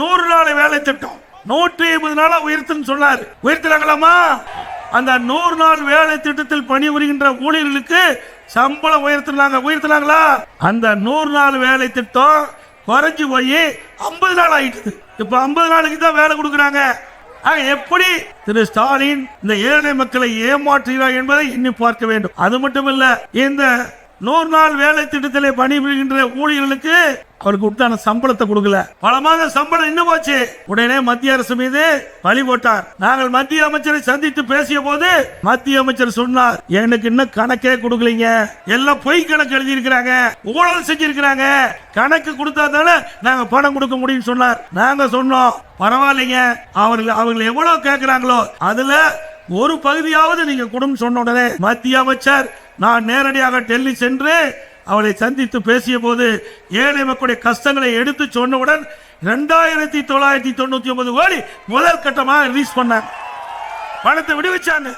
100 நாள் வேலை திட்டம் 150 நாளா உயர்த்துன்னு சொன்னார். உயர்த்தினாங்களாமா? அந்த 100 நாள் வேலை திட்டத்தில் பணிபுரிகின்ற ஊழியர்களுக்கு சம்பளம் உயர்த்தினாங்களா? அந்த 100 நாள் வேலை திட்டம் குறைஞ்சு போய் 50 நாள் ஆயிடுது. இப்ப 50 நாளுக்கு தான் வேலை கொடுக்குறாங்க. எப்படி திரு ஸ்டாலின் இந்த ஏழை மக்களை ஏமாற்றுகிறார் என்பதை எண்ணி பார்க்க வேண்டும். அது மட்டுமல்ல, இந்த 100 நாள் வேலை திட்டத்திலே பணிபுரிகின்ற ஊழியர்களுக்கு அவருக்கு உண்டான சம்பளத்தை கொடுக்கல. பல மாத சம்பளம் இன்னும் போச்சு. உடனே மத்திய அரசு மீது பழி போட்டார். நாங்கள் மத்திய அமைச்சரை சந்தித்து பேசிய போது மத்திய அமைச்சர் சொன்னார், எனக்கு இன்னும் கணக்கே கொடுக்கலீங்க, எல்லாம் பொய் கணக்கு எழுதி இருக்கிறாங்க, ஊழல் செஞ்சிருக்கிறாங்க, கணக்கு கொடுத்தா தானே நாங்க பணம் கொடுக்க முடியும் சொன்னார். நாங்க சொன்னோம், பரவாயில்லைங்க, அவர்கள் எவ்வளவு கேட்கிறாங்களோ அதுல ஒரு பகுதியாவது நீங்க கொடுன்னு சொன்ன உடனே மத்திய அமைச்சர் நான் நேரடியாக டெல்லி சென்று அவளை சந்தித்து பேசிய போது ஏழை மக்களுடைய கஷ்டங்களை எடுத்து சொன்னவுடன் 2999 கோடி முதல் கட்டமாக ரிலீஸ் பண்ணாங்க, பணத்தை விடுவிச்சாங்க.